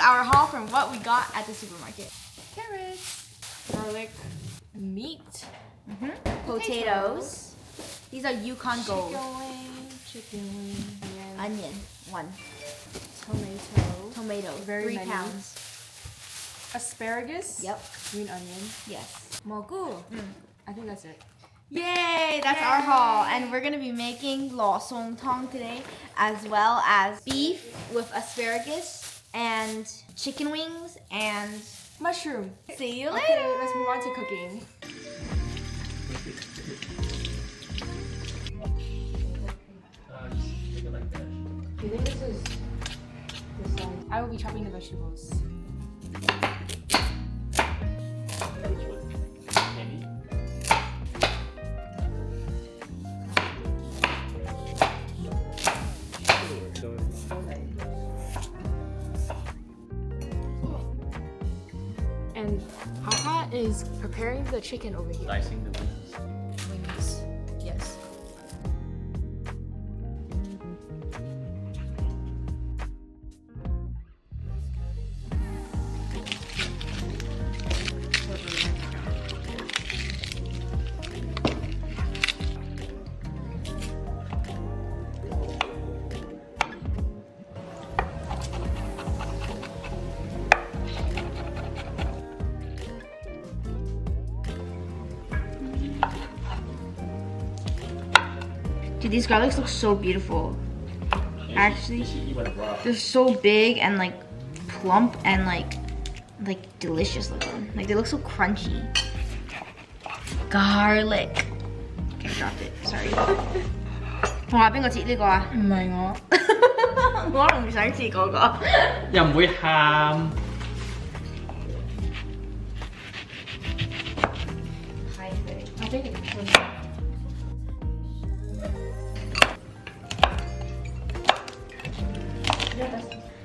our haul from what we got at the supermarket. Carrots, garlic, meat, Potatoes. These are Yukon Gold. Chicken wing, Onion, 1. tomato, Tomato, Very 3 many. pounds. asparagus, Yep. green onion, Yes. mogu. I think that's it. Yay! That's our haul, and we're gonna be making lo song tong today, as well as beef with asparagus and chicken wings and Mushroom. see you later. Okay, let's move on to cooking. Do you think this is this size? I will be chopping the vegetables. And Papa is preparing the chicken over here. Dicing the wings. Wings. Yes. Dude, these garlics look so beautiful. Actually, they're so big and like plump and like delicious looking. Like they look so crunchy. Garlic. Okay, I dropped it. Sorry. 同話邊個切呢個啊？唔係我。我唔想切嗰個。又唔會喊。I think it's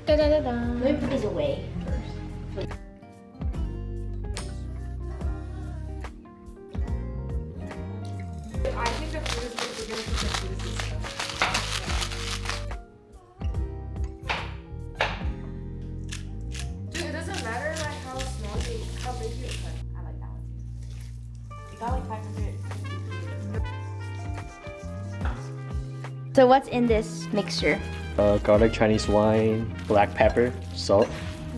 Let me put these away first. I think the food is good. We're gonna put the food and stuff. Dude, it doesn't matter like how small you, how big you cut. I like that one. It got like 500. So what's in this mixture? Garlic, Chinese wine, black pepper, salt.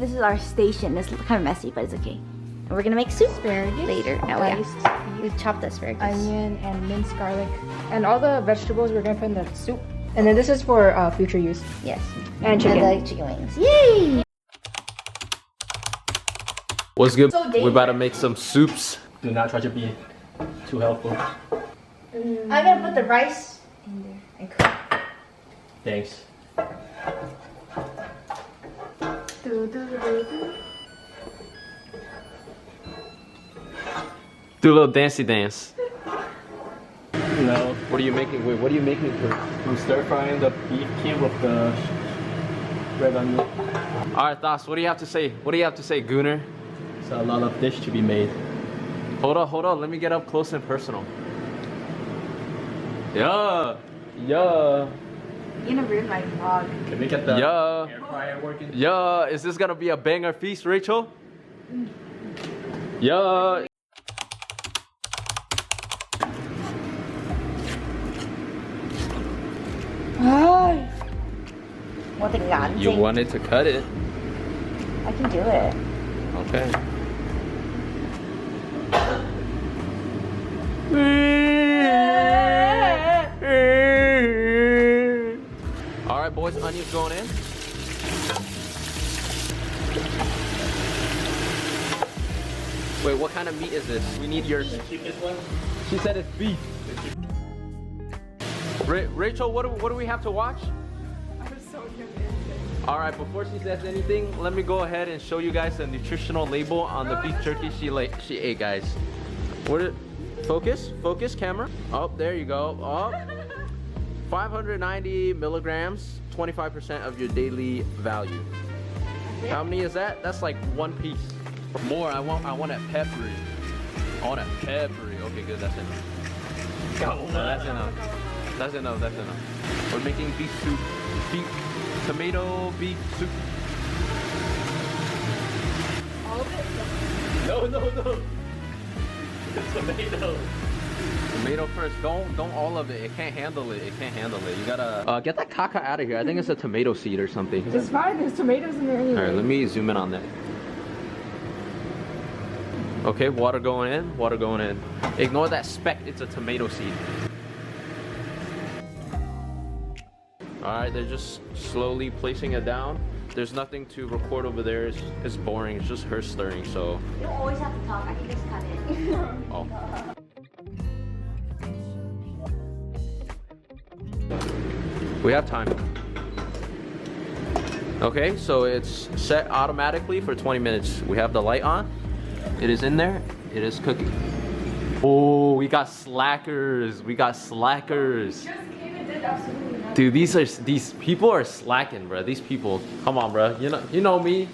This is our station. It's kind of messy, but it's okay. And we're gonna make soup later. No, yeah. We've chopped the asparagus. Onion and minced garlic. And all the vegetables we're gonna put in the soup. And then this is for future use. Yes. And chicken. And the chicken wings. Yay! What's good? So We're about to make some soups. Do not try to be too helpful. I'm gonna put the rice in there and cook. Thanks. Do a little dancey dance. No. What are you making? Wait, what are you making for? I'm stir frying the beef cube with the red onion. Alright, Thas, what do you have to say? What do you have to say, Gooner? There's a lot of dish to be made. Hold on. Let me get up close and personal. Yeah. You're gonna ruin my vlog. Can we get the air fryer working? Yeah. Is this gonna be a banger feast, Rachel? Yeah. You wanted to cut it. I can do it. Okay. All right, boys, onions going in. Wait, what kind of meat is this? We need your cheapest one. She said it's beef. Rachel, what do we have to watch? All right, before she says anything, let me go ahead and show you guys the nutritional label on the beef jerky she ate, guys. Focus, camera. Oh, there you go. Oh, 590 milligrams, 25% of your daily value. How many is that? That's like 1 piece. More. I want it peppery. I want it peppery. Okay, good. That's enough. No, that's enough. That's enough. We're making beef soup. Tomato beef soup. No. Tomato. Tomato first. Don't all of it. It can't handle it. You gotta get that caca out of here. I think it's a tomato seed or something. It's fine. There's tomatoes in there anyway. All right, let me zoom in on that. Okay, water going in. Ignore that speck. It's a tomato seed. All right, they're just slowly placing it down. There's nothing to record over there. It's boring. It's just her stirring. So. You don't always have to talk. I can just cut it. Oh. We have time. Okay, so it's set automatically for 20 minutes. We have the light on. It is in there. It is cooking. Oh, we got slackers. Just came and did absolutely nothing. Dude, these people are slacking, bro. These people, come on, bro. You know me.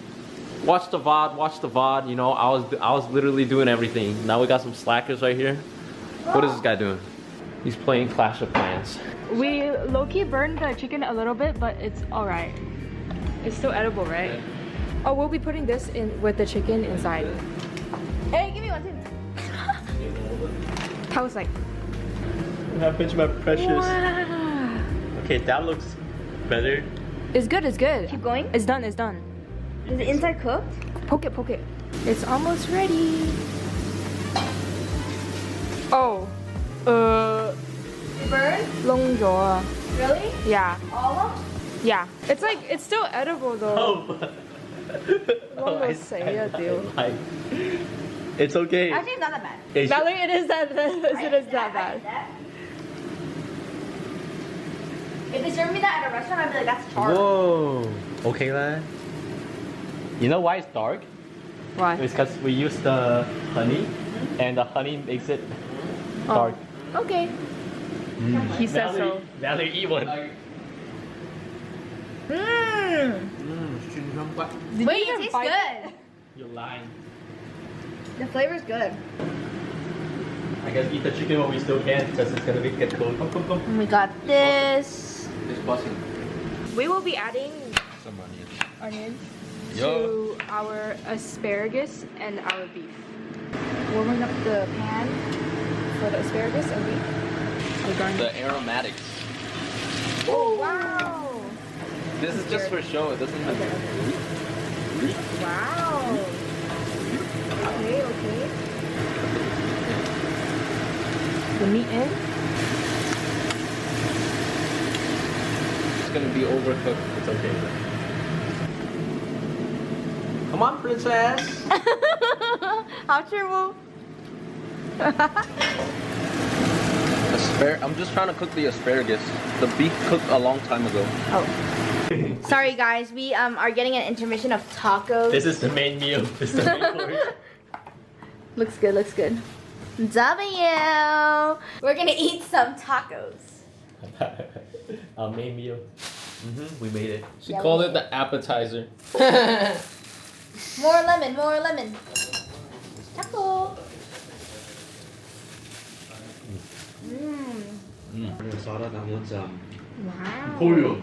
Watch the VOD. You know, I was literally doing everything. Now we got some slackers right here. What is this guy doing? He's playing Clash of Clans. We low-key burned the chicken a little bit, but it's alright. It's still edible, right? Yeah. Oh, we'll be putting this in with the chicken inside. Hey, give me one too. I was like, What happened to my precious? wow. Okay, that looks better. It's good. Keep going. It's done. Is the inside cooked? Poke it. It's almost ready. Oh. Burn? Long jaw. Really? Yeah. All of them? Yeah. It's still edible though. It's okay. Actually, it's not that bad. Valerie, it is that bad. It is that I bad. get that. If they served me that at a restaurant, I'd be like, that's charred. Whoa. Okay, man. You know why it's dark? Why? It's because we use the honey, and the honey makes it dark. Okay. He says so. Valerie, eat one. Mmm. Did Wait, you it even tastes bite good. You're lying. The flavor's good. I guess eat the chicken while we still can, because it's gonna get cold. Come. And we got this. It's buzzing. We will be adding Some onions. onions Yo. to our asparagus and our beef. Warming up the pan for the asparagus and beef. We're going. The aromatics. Oh wow! This is just for show. It doesn't have. Wow. Okay. The meat in. It's gonna be overcooked. It's okay. Come on, princess. How true. I'm just trying to cook the asparagus. The beef cooked a long time ago. Oh. Sorry guys, we are getting an intermission of tacos. This is the main meal. This is the main course. Looks good. W. We're gonna eat some tacos. Our main meal. We made it. She Yeah, called we it the appetizer. More lemon. Taco. Wow. Pollo.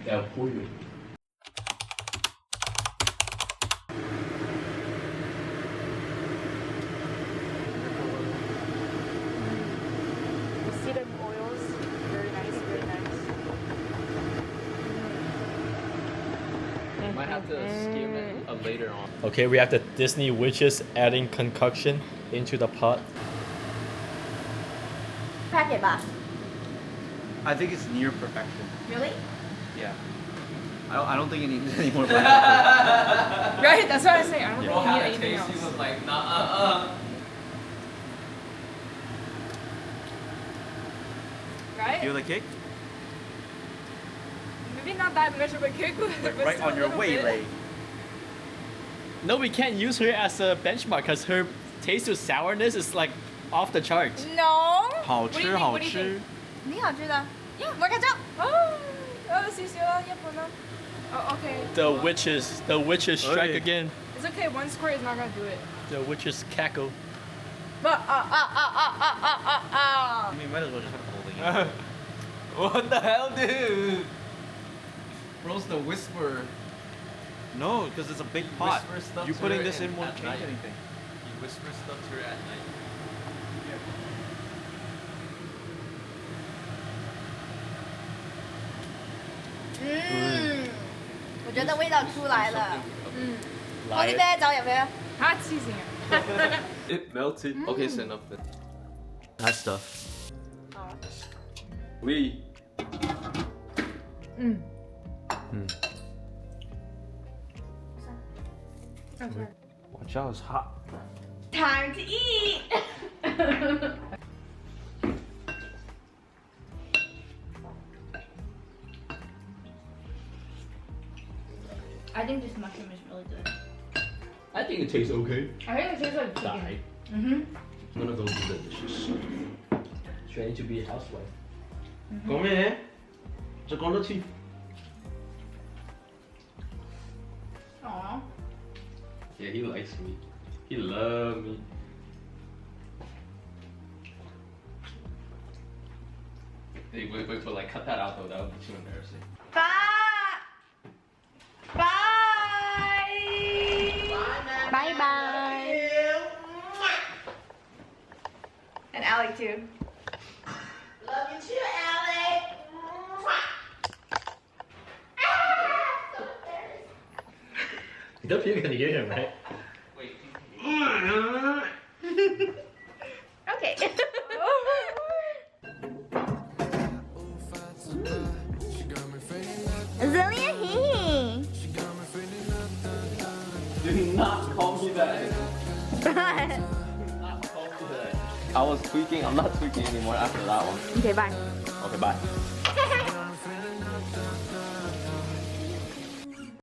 El pollo. The seeded oils. Very nice. Might have to skim it later on. Okay, we have the Disney witches adding concoction into the pot. Pack it back. I think it's near perfection. Really? Yeah. I don't think it needs any more black Right, that's what I say. I don't think you need anything else. He was like, nah, Right? Feel the kick? Maybe not that much of a kick, but Right still on a your little way, bit. Lay. No, we can't use her as a benchmark because her taste of sourness is like off the charts. No. 好吃好吃。你好吃的。我看这。 Oh, Oh, okay. The witches strike Oi. again. It's okay. One squirt is not gonna do it. The witches cackle. But I mean, might as well just have holding it. What the hell, dude? Bro's the whisperer. No, because it's a big pot. Whisper stuff You to putting her this in at won't change night. anything. He whispers stuff to her at night. 我觉得味道出来了。放啲啤酒入去啊！嚇黐線嘅。 It melted. Okay, so enough then. That stuff. We. Watch out, it's hot. Time to eat. I think this mushroom is really good. I think it tastes okay. I think it tastes like Die. chicken. None of those are delicious. Training to be a housewife. Come here. Just go to tea. Aww. Yeah, he likes me. He loves me. Hey, wait, but like, cut that out though. That would be too embarrassing. Bye. Bye. Bye bye. And Alec too. Love you too, Alec. Don't you gonna get him, right? Wait. Okay. Zelia hee. Do not call me that. Do not call me that. I was tweaking. I'm not tweaking anymore after that one. Okay, bye. Okay, bye.